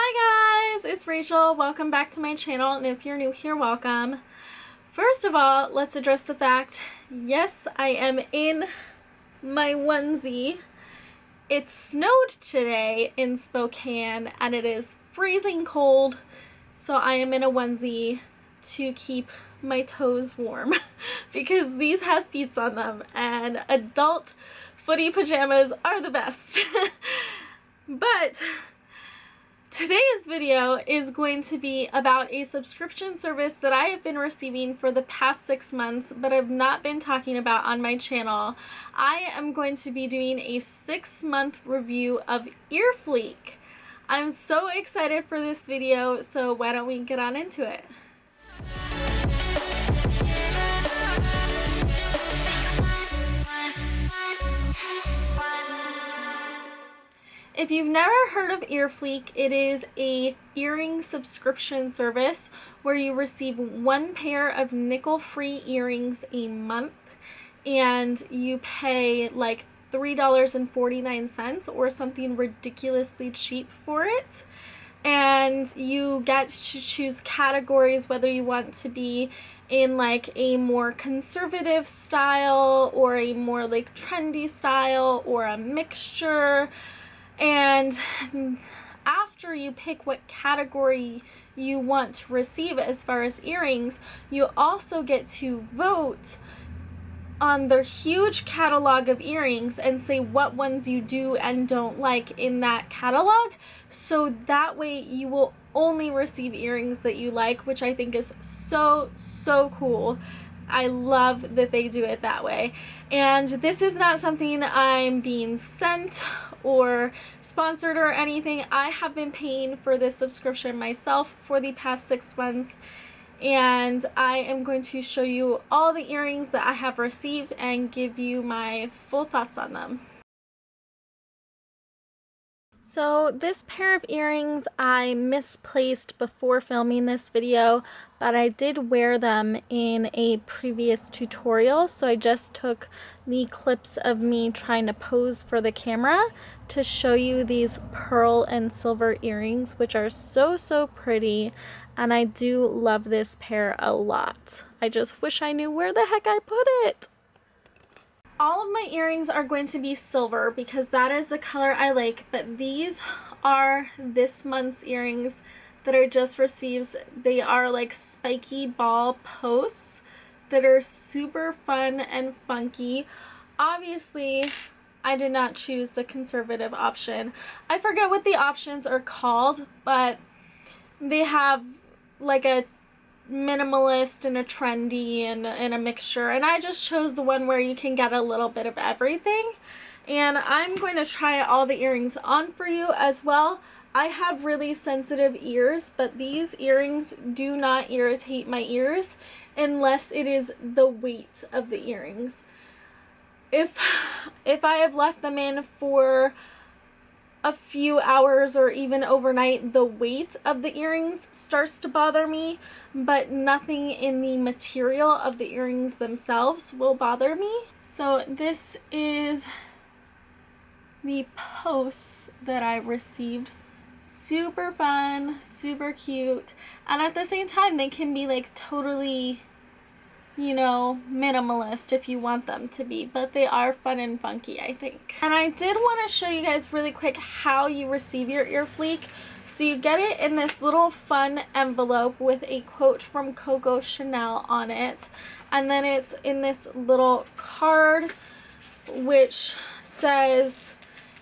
Hi guys, it's Rachel. Welcome back to my channel, and if you're new here, welcome. First of all, let's address the fact, yes, I am in my onesie. It snowed today in Spokane and it is freezing cold, so I am in a onesie to keep my toes warm because these have feet on them and adult footy pajamas are the best. But today's video is going to be about a subscription service that I have been receiving for the past 6 months, but I've not been talking about on my channel. I am going to be doing a 6-month review of Earfleek. I'm so excited for this video, so why don't we get on into it? If you've never heard of Earfleek, it is a earring subscription service where you receive 1 pair of nickel-free earrings a month, and you pay like $3.49 or something ridiculously cheap for it. And you get to choose categories, whether you want to be in like a more conservative style or a more like trendy style or a mixture. And after you pick what category you want to receive as far as earrings, you also get to vote on their huge catalog of earrings and say what ones you do and don't like in that catalog. So that way you will only receive earrings that you like, which I think is so cool. I love that they do it that way. And this is not something I'm being sent or sponsored or anything. I have been paying for this subscription myself for the past 6 months, and I am going to show you all the earrings that I have received and give you my full thoughts on them. So this pair of earrings I misplaced before filming this video, but I did wear them in a previous tutorial, so I just took the clips of me trying to pose for the camera to show you these pearl and silver earrings, which are so pretty, and I do love this pair a lot. I just wish I knew where the heck I put it. All of my earrings are going to be silver because that is the color I like, but these are this month's earrings that I just received. They are like spiky ball posts that are super fun and funky. Obviously, I did not choose the conservative option. I forget what the options are called, but they have like a minimalist and a trendy and a mixture, and I just chose the one where you can get a little bit of everything. And I'm going to try all the earrings on for you as well. I have really sensitive ears, but these earrings do not irritate my ears unless it is the weight of the earrings. If I have left them in for a few hours or even overnight, the weight of the earrings starts to bother me, but nothing in the material of the earrings themselves will bother me. So this is the posts that I received. Super fun, super cute, and at the same time they can be like totally, you know, minimalist if you want them to be, but they are fun and funky, I think. And I did want to show you guys really quick how you receive your Earfleek. So you get it in this little fun envelope with a quote from Coco Chanel on it, and then it's in this little card which says,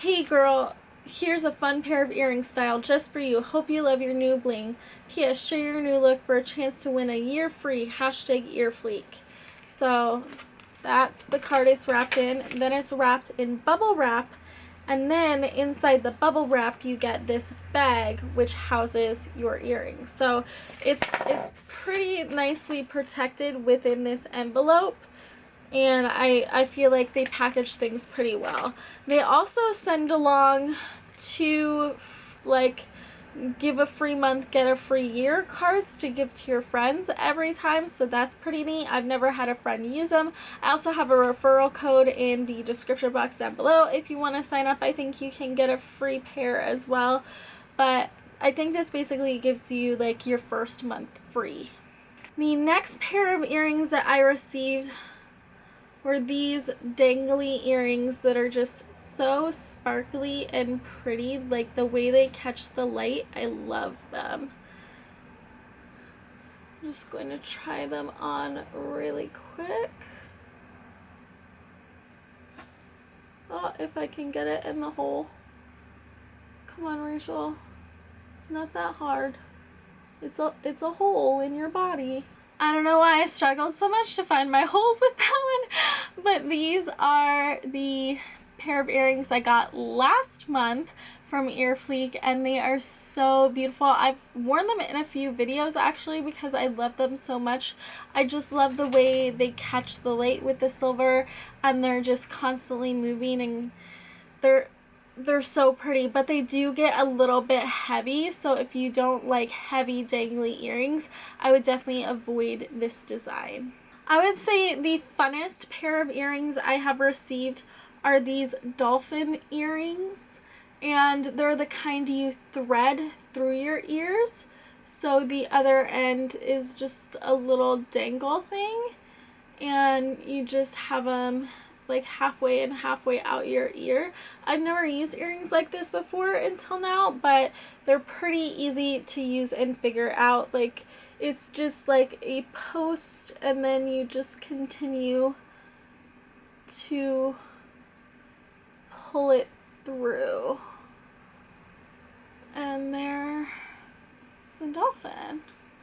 "Hey girl, here's a fun pair of earring style just for you. Hope you love your new bling. P.S. Share your new look for a chance to win a year free. #Earfleek." So that's the card it's wrapped in. Then it's wrapped in bubble wrap, and then inside the bubble wrap you get this bag which houses your earrings. So it's pretty nicely protected within this envelope, and I feel like they package things pretty well. They also send along 2 like give a free month, get a free year cards to give to your friends every time, so that's pretty neat. I've never had a friend use them. I also have a referral code in the description box down below if you want to sign up. I think you can get a free pair as well, but I think this basically gives you like your first month free. The next pair of earrings that I received were these dangly earrings that are just so sparkly and pretty. Like the way they catch the light, I love them. I'm just going to try them on really quick. Oh, if I can get it in the hole. Come on, Rachel. It's not that hard. It's a hole in your body. I don't know why I struggled so much to find my holes with that one, but these are the pair of earrings I got last month from Earfleek, and they are so beautiful. I've worn them in a few videos actually because I love them so much. I just love the way they catch the light with the silver, and they're just constantly moving, and they're so pretty, but they do get a little bit heavy, so if you don't like heavy dangly earrings, I would definitely avoid this design. I would say the funnest pair of earrings I have received are these Dolphin Earrings, and they're the kind you thread through your ears, so the other end is just a little dangle thing, and you just have them like halfway and halfway out your ear. I've never used earrings like this before until now, but they're pretty easy to use and figure out. Like, it's just like a post, and then you just continue to pull it through, and there's the dolphin.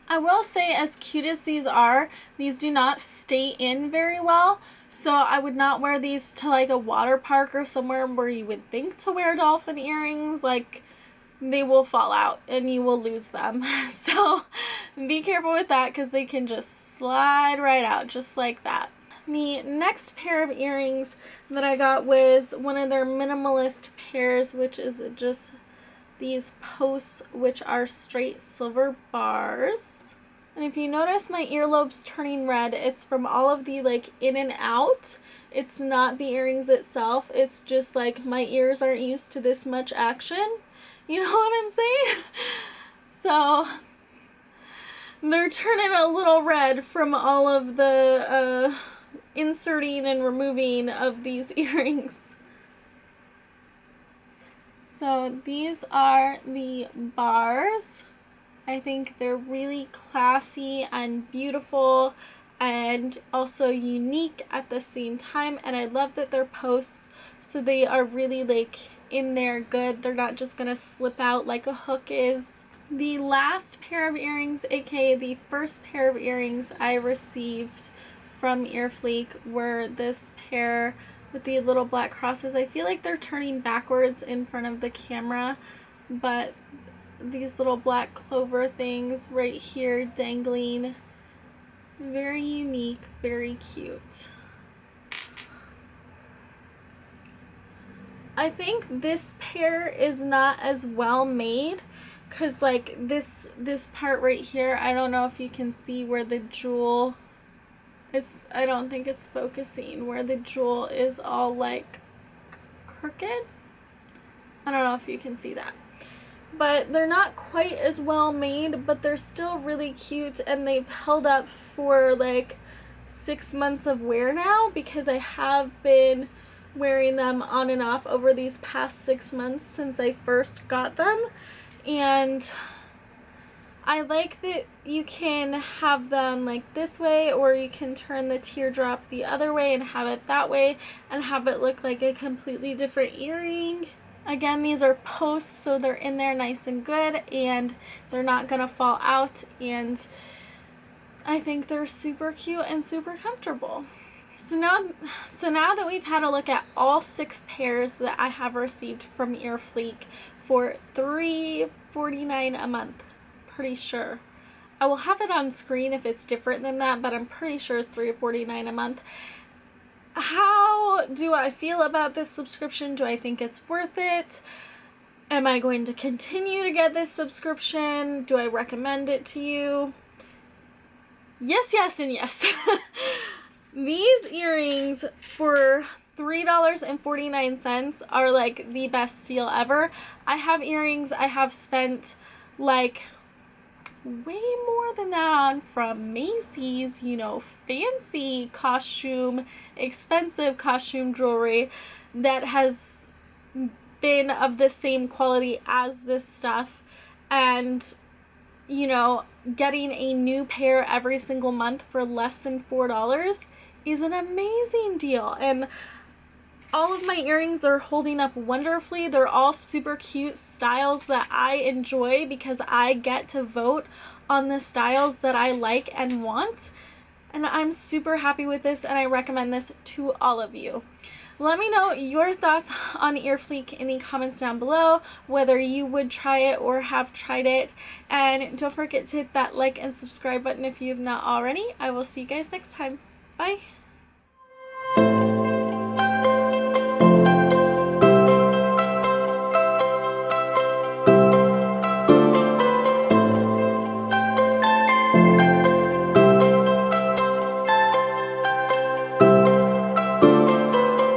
I will say, as cute as these are, these do not stay in very well, so I would not wear these to like a water park or somewhere where you would think to wear dolphin earrings. Like, they will fall out and you will lose them. So be careful with that, because they can just slide right out just like that. The next pair of earrings that I got was one of their minimalist pairs, which is just these posts, which are straight silver bars. And if you notice my earlobes turning red, it's from all of the like in and out. It's not the earrings itself. It's just like my ears aren't used to this much action. You know what I'm saying? So they're turning a little red from all of the inserting and removing of these earrings. So these are the bars. I think they're really classy and beautiful and also unique at the same time, and I love that they're posts, so they are really like in there good. They're not just gonna slip out like a hook is. The last pair of earrings, aka the first pair of earrings I received from Earfleek, were this pair with the little black crosses. I feel like they're turning backwards in front of the camera, but these little black clover things right here dangling. Very unique, very cute. I think this pair is not as well made, because like this part right here, I don't know if you can see where the jewel is. I don't think it's focusing, where the jewel is all like crooked. I don't know if you can see that. But they're not quite as well made, but they're still really cute, and they've held up for like 6 months of wear now, because I have been wearing them on and off over these past 6 months since I first got them. And I like that you can have them like this way, or you can turn the teardrop the other way and have it that way and have it look like a completely different earring. Again, these are posts, so they're in there nice and good, and they're not gonna fall out, and I think they're super cute and super comfortable. So now that we've had a look at all 6 pairs that I have received from Earfleek for $3.49 a month, pretty sure. I will have it on screen if it's different than that, but I'm pretty sure it's $3.49 a month. How do I feel about this subscription? Do I think it's worth it? Am I going to continue to get this subscription? Do I recommend it to you? Yes, yes, and yes. These earrings for $3.49 are like the best deal ever. I have earrings I have spent like way more than that from Macy's, you know, fancy costume, expensive costume jewelry that has been of the same quality as this stuff. And, you know, getting a new pair every single month for less than $4 is an amazing deal. And all of my earrings are holding up wonderfully. They're all super cute styles that I enjoy because I get to vote on the styles that I like and want. And I'm super happy with this, and I recommend this to all of you. Let me know your thoughts on Earfleek in the comments down below, whether you would try it or have tried it. And don't forget to hit that like and subscribe button if you have not already. I will see you guys next time. Bye!